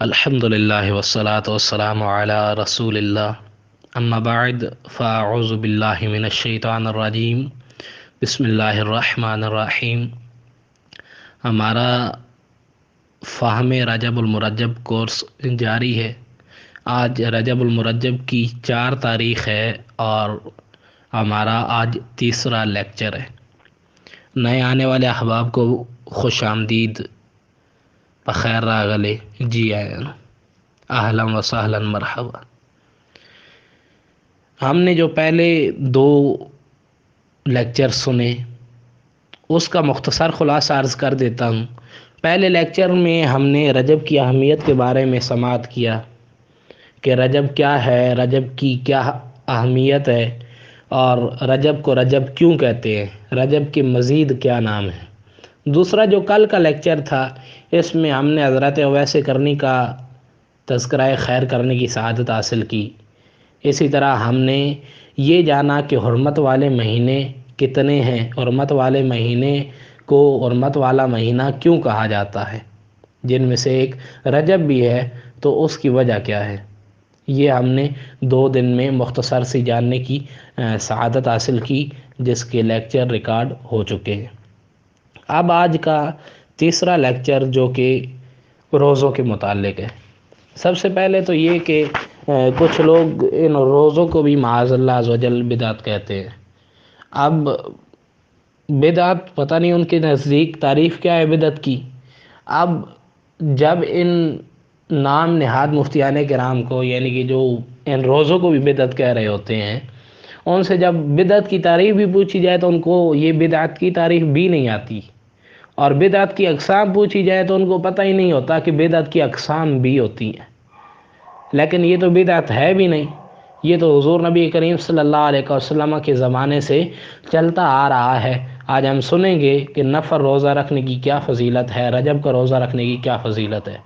الحمد للہ والصلاة والسلام علی رسول اللہ اما بعد فاعوذ باللہ من الشیطان الرجیم بسم اللہ الرحمن الرحیم۔ ہمارا فہم رجب المرجب کورس جاری ہے۔ آج رجب المرجب کی 4 تاریخ ہے اور ہمارا آج تیسرا لیکچر ہے۔ نئے آنے والے احباب کو خوش آمدید، بخیر راغلے، جی آئیں، اہلا و سہلا مرحبا۔ ہم نے جو پہلے 2 لیکچر سنے اس کا مختصر خلاصہ عرض کر دیتا ہوں۔ پہلے لیکچر میں ہم نے رجب کی اہمیت کے بارے میں سماعت کیا کہ رجب کیا ہے، رجب کی کیا اہمیت ہے اور رجب کو رجب کیوں کہتے ہیں، رجب کے مزید کیا نام ہیں۔ دوسرا جو کل کا لیکچر تھا اس میں ہم نے حضرت اویس کرنی کا تذکرہ خیر کرنے کی سعادت حاصل کی۔ اسی طرح ہم نے یہ جانا کہ حرمت والے مہینے کتنے ہیں، حرمت والے مہینے کو حرمت والا مہینہ کیوں کہا جاتا ہے، جن میں سے ایک رجب بھی ہے، تو اس کی وجہ کیا ہے۔ یہ ہم نے 2 دن میں مختصر سی جاننے کی سعادت حاصل کی، جس کے لیکچر ریکارڈ ہو چکے ہیں۔ اب آج کا تیسرا لیکچر جو کہ روزوں کے متعلق ہے۔ سب سے پہلے تو یہ کہ کچھ لوگ ان روزوں کو بھی معاذ اللہ عز و جل بدعت کہتے ہیں۔ اب بدعت پتہ نہیں ان کے نزدیک تعریف کیا ہے بدعت کی۔ اب جب ان نام نہاد مفتیان کرام کو، یعنی کہ جو ان روزوں کو بھی بدعت کہہ رہے ہوتے ہیں، ان سے جب بدعت کی تعریف بھی پوچھی جائے تو ان کو یہ بدعت کی تعریف بھی نہیں آتی، اور بدعت کی اقسام پوچھی جائے تو ان کو پتہ ہی نہیں ہوتا کہ بدعت کی اقسام بھی ہوتی ہیں۔ لیکن یہ تو بدعت ہے بھی نہیں، یہ تو حضور نبی کریم صلی اللہ علیہ وسلم کے زمانے سے چلتا آ رہا ہے۔ آج ہم سنیں گے کہ نفل روزہ رکھنے کی کیا فضیلت ہے، رجب کا روزہ رکھنے کی کیا فضیلت ہے۔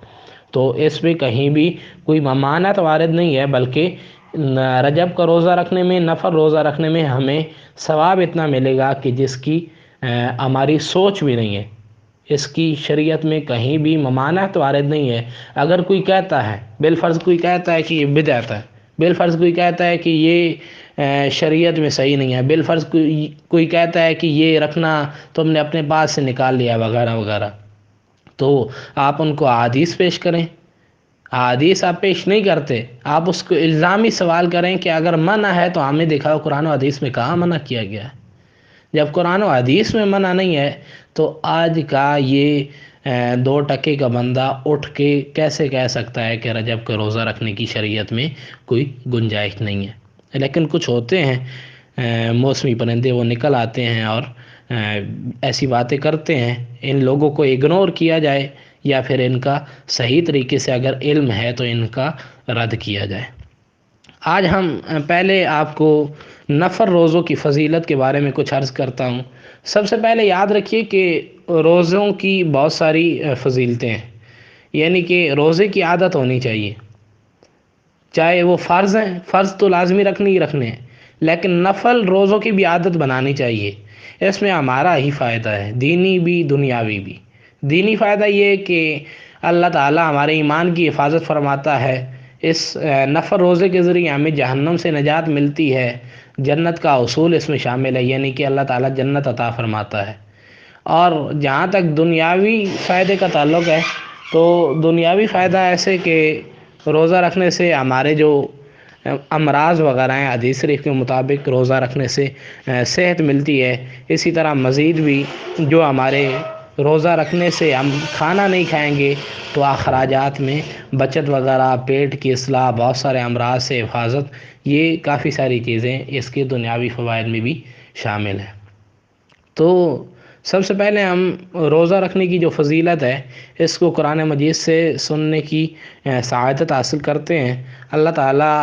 تو اس میں کہیں بھی کوئی ممانعت وارد نہیں ہے، بلکہ رجب کا روزہ رکھنے میں، نفل روزہ رکھنے میں ہمیں ثواب اتنا ملے گا کہ جس کی ہماری سوچ بھی نہیں ہے۔ اس کی شریعت میں کہیں بھی ممانعت وارد نہیں ہے۔ اگر کوئی کہتا ہے، بالفرض کوئی کہتا ہے کہ یہ بدعت ہے، بالفرض کوئی کہتا ہے کہ یہ شریعت میں صحیح نہیں ہے، بالفرض کوئی کہتا ہے کہ یہ رکھنا تم نے اپنے پاس سے نکال لیا وغیرہ وغیرہ، تو آپ ان کو احادیث پیش کریں۔ احادیث آپ پیش نہیں کرتے، آپ اس کو الزامی سوال کریں کہ اگر منع ہے تو ہمیں دکھاؤ قرآن و حدیث میں کہاں منع کیا گیا ہے۔ جب قرآن و حدیث میں منع نہیں ہے تو آج کا یہ 2 ٹکے کا بندہ اٹھ کے کیسے کہہ سکتا ہے کہ رجب کا روزہ رکھنے کی شریعت میں کوئی گنجائش نہیں ہے۔ لیکن کچھ ہوتے ہیں موسمی پرندے، وہ نکل آتے ہیں اور ایسی باتیں کرتے ہیں۔ ان لوگوں کو اگنور کیا جائے یا پھر ان کا صحیح طریقے سے اگر علم ہے تو ان کا رد کیا جائے۔ آج ہم پہلے آپ کو نفل روزوں کی فضیلت کے بارے میں کچھ عرض کرتا ہوں۔ سب سے پہلے یاد رکھیے کہ روزوں کی بہت ساری فضیلتیں ہیں، یعنی کہ روزے کی عادت ہونی چاہیے، چاہے وہ فرض ہیں، فرض تو لازمی رکھنے ہی رکھنے ہیں، لیکن نفل روزوں کی بھی عادت بنانی چاہیے۔ اس میں ہمارا ہی فائدہ ہے، دینی بھی دنیاوی بھی۔ دینی فائدہ یہ کہ اللہ تعالی ہمارے ایمان کی حفاظت فرماتا ہے، اس نفل روزے کے ذریعے ہمیں جہنم سے نجات ملتی ہے، جنت کا حصول اس میں شامل ہے، یعنی کہ اللہ تعالی جنت عطا فرماتا ہے۔ اور جہاں تک دنیاوی فائدے کا تعلق ہے تو دنیاوی فائدہ ایسے کہ روزہ رکھنے سے ہمارے جو امراض وغیرہ ہیں، حدیث شریف کے مطابق روزہ رکھنے سے صحت ملتی ہے۔ اسی طرح مزید بھی جو ہمارے روزہ رکھنے سے ہم کھانا نہیں کھائیں گے تو اخراجات میں بچت وغیرہ، پیٹ کی اصلاح، بہت سارے امراض سے حفاظت، یہ کافی ساری چیزیں اس کے دنیاوی فوائد میں بھی شامل ہیں۔ تو سب سے پہلے ہم روزہ رکھنے کی جو فضیلت ہے اس کو قرآن مجید سے سننے کی سعادت حاصل کرتے ہیں۔ اللہ تعالیٰ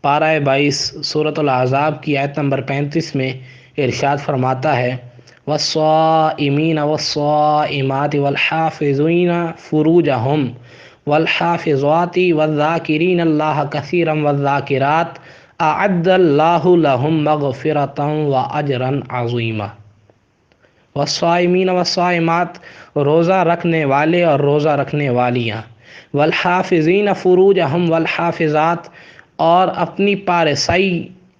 پارہ 22 سورۃ الاحزاب کی آیت نمبر 35 میں ارشاد فرماتا ہے، والصائمین والصائمات والحافظین فروجہم والحافظات والذاکرین اللہ کثیرا والذاکرات اعد اللہ لہم مغفرۃ واجرا عظیما۔ والصائمین والصائمات، روزہ رکھنے والے اور روزہ رکھنے والیاں، والحافظین فروجہم والحافظات، اور اپنی پارسائی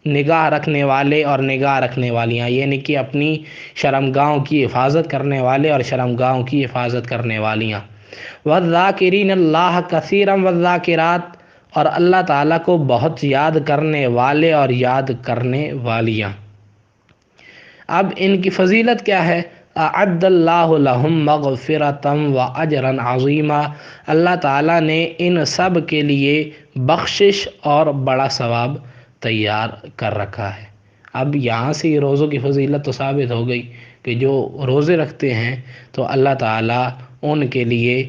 نگاہ رکھنے والے اور نگاہ رکھنے والیاں، یعنی کہ اپنی شرمگاہوں کی حفاظت کرنے والے اور شرمگاہوں کی حفاظت کرنے والیاں، والذاکرین اللہ کثیرا والذاکرات، اور اللہ تعالیٰ کو بہت یاد کرنے والے اور یاد کرنے والیاں۔ اب ان کی فضیلت کیا ہے؟ اعد اللہ لہم مغفرۃ و اجرا عظیما، اللہ تعالیٰ نے ان سب کے لیے بخشش اور بڑا ثواب تیار کر رکھا ہے۔ اب یہاں سے یہ روزوں کی فضیلت تو ثابت ہو گئی کہ جو روزے رکھتے ہیں تو اللہ تعالیٰ ان کے لیے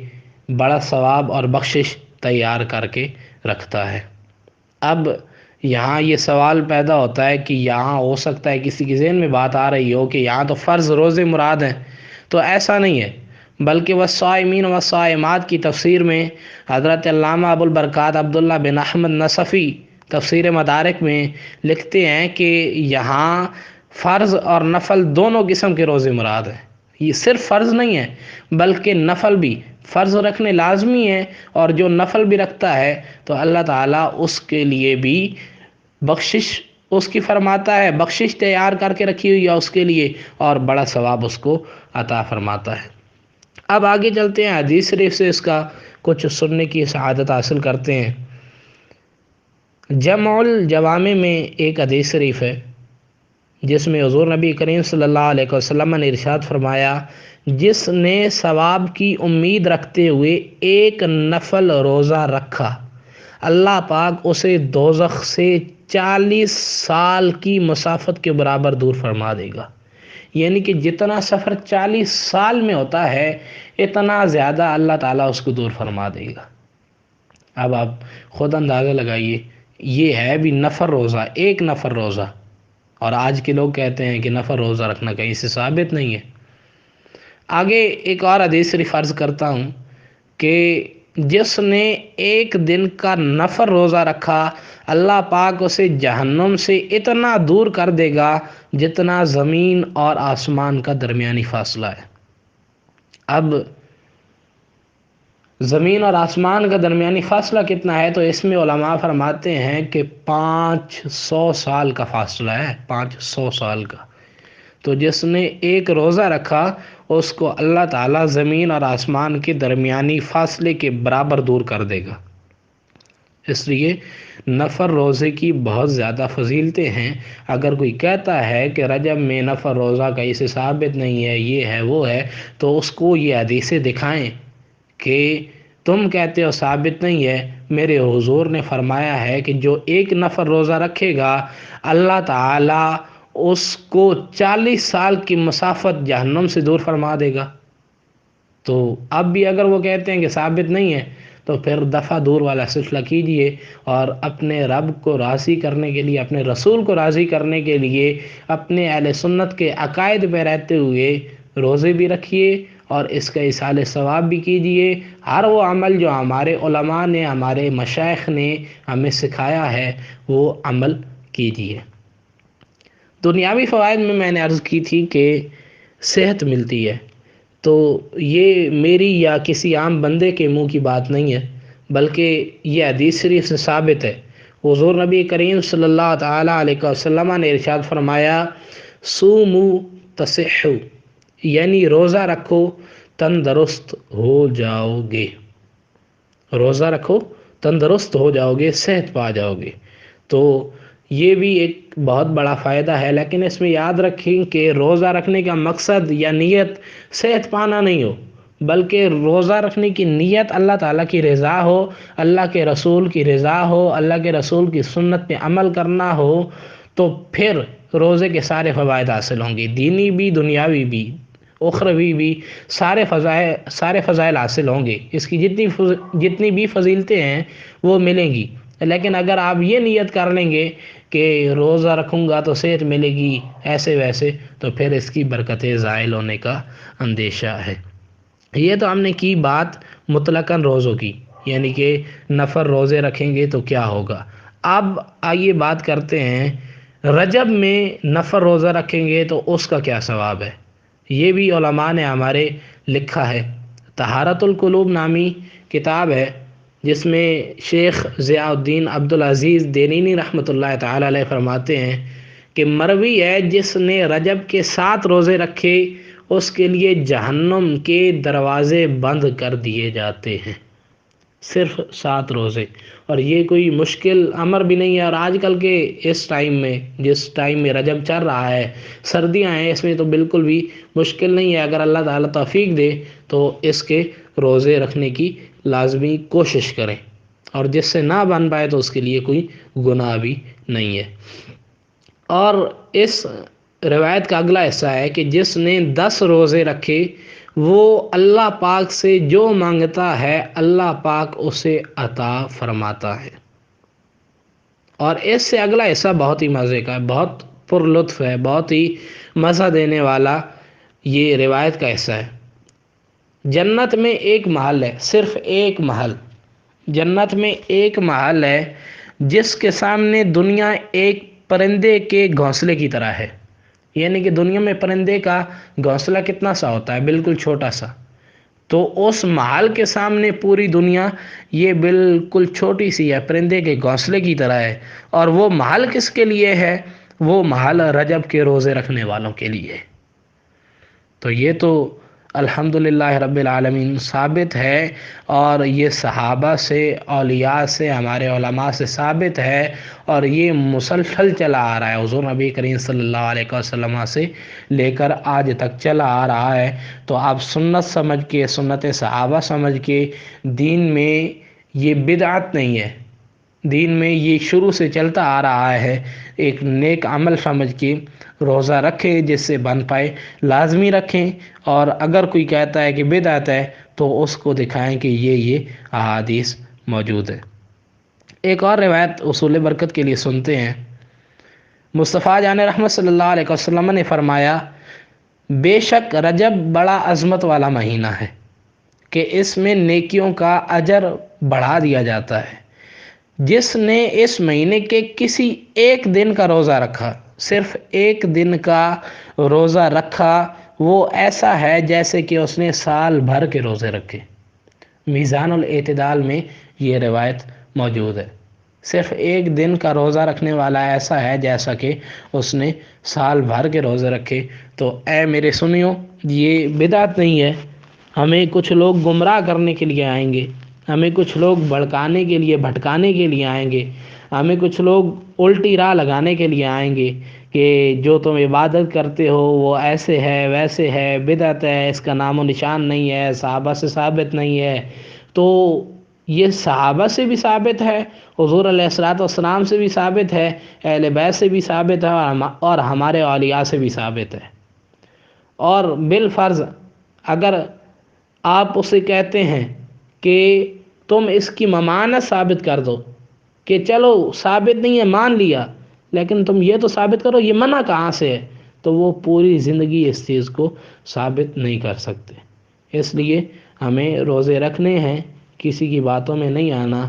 بڑا ثواب اور بخشش تیار کر کے رکھتا ہے۔ اب یہاں یہ سوال پیدا ہوتا ہے کہ یہاں ہو سکتا ہے کسی کے ذہن میں بات آ رہی ہو کہ یہاں تو فرض روزے مراد ہیں، تو ایسا نہیں ہے، بلکہ والصائمین والصائمات کی تفسیر میں حضرت علامہ ابو البرکات عبداللہ بن احمد نصفی تفسیر مدارک میں لکھتے ہیں کہ یہاں فرض اور نفل دونوں قسم کے روزے مراد ہیں۔ یہ صرف فرض نہیں ہے بلکہ نفل بھی، فرض رکھنے لازمی ہے اور جو نفل بھی رکھتا ہے تو اللہ تعالیٰ اس کے لیے بھی بخشش اس کی فرماتا ہے، بخشش تیار کر کے رکھی ہوئی ہے اس کے لیے، اور بڑا ثواب اس کو عطا فرماتا ہے۔ اب آگے چلتے ہیں، حدیث شریف سے اس کا کچھ سننے کی سعادت حاصل کرتے ہیں۔ جمع الجوامع میں ایک حدیث شریف ہے جس میں حضور نبی کریم صلی اللہ علیہ وسلم نے ارشاد فرمایا، جس نے ثواب کی امید رکھتے ہوئے ایک نفل روزہ رکھا، اللہ پاک اسے دوزخ سے 40 سال کی مسافت کے برابر دور فرما دے گا۔ یعنی کہ جتنا سفر 40 سال میں ہوتا ہے اتنا زیادہ اللہ تعالیٰ اس کو دور فرما دے گا۔ اب آپ خود اندازہ لگائیے، یہ ہے بھی نفل روزہ، ایک نفل روزہ، اور آج کے لوگ کہتے ہیں کہ نفل روزہ رکھنا کہیں سے ثابت نہیں ہے۔ آگے ایک اور حدیث شریف عرض کرتا ہوں کہ جس نے ایک دن کا نفل روزہ رکھا، اللہ پاک اسے جہنم سے اتنا دور کر دے گا جتنا زمین اور آسمان کا درمیانی فاصلہ ہے۔ اب زمین اور آسمان کا درمیانی فاصلہ کتنا ہے؟ تو اس میں علماء فرماتے ہیں کہ 500 سال کا فاصلہ ہے، 500 سال کا۔ تو جس نے ایک روزہ رکھا اس کو اللہ تعالیٰ زمین اور آسمان کے درمیانی فاصلے کے برابر دور کر دے گا۔ اس لیے نفل روزے کی بہت زیادہ فضیلتیں ہیں۔ اگر کوئی کہتا ہے کہ رجب میں نفل روزہ کہیں سے ثابت نہیں ہے، یہ ہے وہ ہے، تو اس کو یہ حدیثیں دکھائیں کہ تم کہتے ہو ثابت نہیں ہے، میرے حضور نے فرمایا ہے کہ جو ایک نفل روزہ رکھے گا اللہ تعالیٰ اس کو 40 سال کی مسافت جہنم سے دور فرما دے گا۔ تو اب بھی اگر وہ کہتے ہیں کہ ثابت نہیں ہے تو پھر دفع دور والا سلسلہ کیجئے اور اپنے رب کو راضی کرنے کے لیے، اپنے رسول کو راضی کرنے کے لیے اپنے اہل سنت کے عقائد پہ رہتے ہوئے روزے بھی رکھیے اور اس کا ایصال ثواب بھی کیجئے۔ ہر وہ عمل جو ہمارے علماء نے، ہمارے مشائخ نے ہمیں سکھایا ہے وہ عمل کیجئے۔ دنیاوی فوائد میں نے عرض کی تھی کہ صحت ملتی ہے، تو یہ میری یا کسی عام بندے کے منہ کی بات نہیں ہے بلکہ یہ حدیث شریف سے ثابت ہے۔ حضور نبی کریم صلی اللہ تعالیٰ علیہ وسلم نے ارشاد فرمایا، صوموا تصحوا، یعنی روزہ رکھو تندرست ہو جاؤ گے، روزہ رکھو تندرست ہو جاؤ گے، صحت پا جاؤ گے۔ تو یہ بھی ایک بہت بڑا فائدہ ہے، لیکن اس میں یاد رکھیں کہ روزہ رکھنے کا مقصد یا نیت صحت پانا نہیں ہو، بلکہ روزہ رکھنے کی نیت اللہ تعالیٰ کی رضا ہو، اللہ کے رسول کی رضا ہو، اللہ کے رسول کی سنت پہ عمل کرنا ہو، تو پھر روزے کے سارے فوائد حاصل ہوں گے، دینی بھی دنیاوی بھی اخروی بھی، سارے فضائل حاصل ہوں گے، اس کی جتنی بھی فضیلتیں ہیں وہ ملیں گی۔ لیکن اگر آپ یہ نیت کر لیں گے کہ روزہ رکھوں گا تو صحت ملے گی ایسے ویسے، تو پھر اس کی برکتیں زائل ہونے کا اندیشہ ہے۔ یہ تو ہم نے کی بات مطلقاً روزوں کی، یعنی کہ نفل روزے رکھیں گے تو کیا ہوگا۔ اب آئیے بات کرتے ہیں رجب میں نفل روزہ رکھیں گے تو اس کا کیا ثواب ہے۔ یہ بھی علماء نے ہمارے لکھا ہے، طہارت القلوب نامی کتاب ہے، جس میں شیخ ضیاء الدین عبدالعزیز دینینی رحمۃ اللہ تعالی علیہ فرماتے ہیں کہ مروی ہے جس نے رجب کے 7 روزے رکھے اس کے لیے جہنم کے دروازے بند کر دیے جاتے ہیں، صرف 7 روزے۔ اور یہ کوئی مشکل امر بھی نہیں ہے، اور آج کل کے اس ٹائم میں، جس ٹائم میں رجب چل رہا ہے، سردیاں ہیں، اس میں تو بالکل بھی مشکل نہیں ہے۔ اگر اللہ تعالیٰ توفیق دے تو اس کے روزے رکھنے کی لازمی کوشش کریں، اور جس سے نہ بن پائے تو اس کے لیے کوئی گناہ بھی نہیں ہے۔ اور اس روایت کا اگلا حصہ ہے کہ جس نے 10 روزے رکھے وہ اللہ پاک سے جو مانگتا ہے اللہ پاک اسے عطا فرماتا ہے۔ اور اس سے اگلا حصہ بہت ہی مزے کا ہے، بہت پر لطف ہے، بہت ہی مزہ دینے والا یہ روایت کا حصہ ہے۔ جنت میں ایک محل ہے، صرف ایک محل، جنت میں ایک محل ہے جس کے سامنے دنیا ایک پرندے کے گھونسلے کی طرح ہے۔ یعنی کہ دنیا میں پرندے کا گھونسلہ کتنا سا ہوتا ہے، بالکل چھوٹا سا، تو اس محل کے سامنے پوری دنیا یہ بالکل چھوٹی سی ہے، پرندے کے گھونسلے کی طرح ہے۔ اور وہ محل کس کے لیے ہے؟ وہ محل رجب کے روزے رکھنے والوں کے لیے۔ تو یہ تو الحمدللہ رب العالمین ثابت ہے، اور یہ صحابہ سے، اولیاء سے، ہمارے علماء سے ثابت ہے، اور یہ مسلسل چلا آ رہا ہے، حضور نبی کریم صلی اللہ علیہ وسلم سے لے کر آج تک چلا آ رہا ہے۔ تو آپ سنت سمجھ کے، سنت صحابہ سمجھ کے، دین میں یہ بدعت نہیں ہے، دین میں یہ شروع سے چلتا آ رہا ہے، ایک نیک عمل سمجھ کے روزہ رکھیں، جس سے بن پائے لازمی رکھیں، اور اگر کوئی کہتا ہے کہ بدعت ہے تو اس کو دکھائیں کہ یہ احادیث موجود ہے۔ ایک اور روایت اصول برکت کے لیے سنتے ہیں۔ مصطفیٰ جان رحمت صلی اللہ علیہ وسلم نے فرمایا، بے شک رجب بڑا عظمت والا مہینہ ہے کہ اس میں نیکیوں کا اجر بڑھا دیا جاتا ہے۔ جس نے اس مہینے کے کسی ایک دن کا روزہ رکھا، صرف ایک دن کا روزہ رکھا، وہ ایسا ہے جیسے کہ اس نے سال بھر کے روزے رکھے۔ میزان الاعتدال میں یہ روایت موجود ہے۔ صرف ایک دن کا روزہ رکھنے والا ایسا ہے جیسا کہ اس نے سال بھر کے روزے رکھے۔ تو اے میرے سنیو، یہ بدعت نہیں ہے۔ ہمیں کچھ لوگ گمراہ کرنے کے لیے آئیں گے، ہمیں کچھ لوگ بھڑکانے کے لیے، بھٹکانے کے لیے آئیں گے، ہمیں کچھ لوگ الٹی راہ لگانے کے لیے آئیں گے کہ جو تم عبادت کرتے ہو وہ ایسے ہے، ویسے ہے، بدعت ہے، اس کا نام و نشان نہیں ہے، صحابہ سے ثابت نہیں ہے۔ تو یہ صحابہ سے بھی ثابت ہے، حضور علیہ الصلوۃ والسلام سے بھی ثابت ہے، اہل بیت سے بھی ثابت ہے، اور ہمارے اولیاء سے بھی ثابت ہے۔ اور بالفرض اگر آپ اسے کہتے ہیں کہ تم اس کی ممانعت ثابت کر دو کہ چلو ثابت نہیں ہے مان لیا، لیکن تم یہ تو ثابت کرو یہ منع کہاں سے ہے، تو وہ پوری زندگی اس چیز کو ثابت نہیں کر سکتے۔ اس لیے ہمیں روزے رکھنے ہیں، کسی کی باتوں میں نہیں آنا۔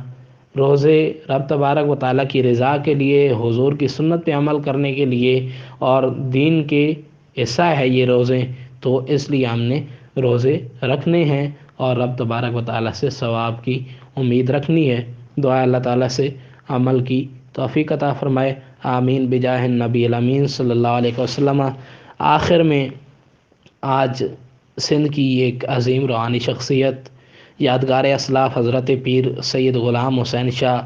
روزے رب تبارک و تعالیٰ کی رضا کے لیے، حضور کی سنت پہ عمل کرنے کے لیے، اور دین کے حصہ ہے یہ روزے، تو اس لیے ہم نے روزے رکھنے ہیں، اور رب تبارک و تعالیٰ سے ثواب کی امید رکھنی ہے۔ دعا اللہ تعالیٰ سے عمل کی توفیق عطا فرمائے، آمین بجاہ النبی الامین صلی اللہ علیہ وسلم۔ آخر میں آج سندھ کی ایک عظیم روحانی شخصیت، یادگار اسلاف حضرت پیر سید غلام حسین شاہ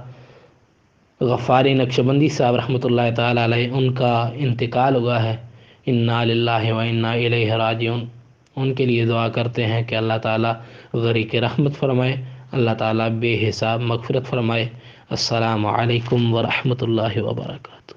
غفاری نقشبندی صاحب رحمۃ اللہ تعالیٰ علیہ، ان کا انتقال ہوا ہے۔ انا للہ و انا الیہ راجعون۔ ان کے لیے دعا کرتے ہیں کہ اللہ تعالیٰ غریق رحمت فرمائے، اللہ تعالیٰ بے حساب مغفرت فرمائے۔ السلام علیکم ورحمۃ اللہ وبرکاتہ۔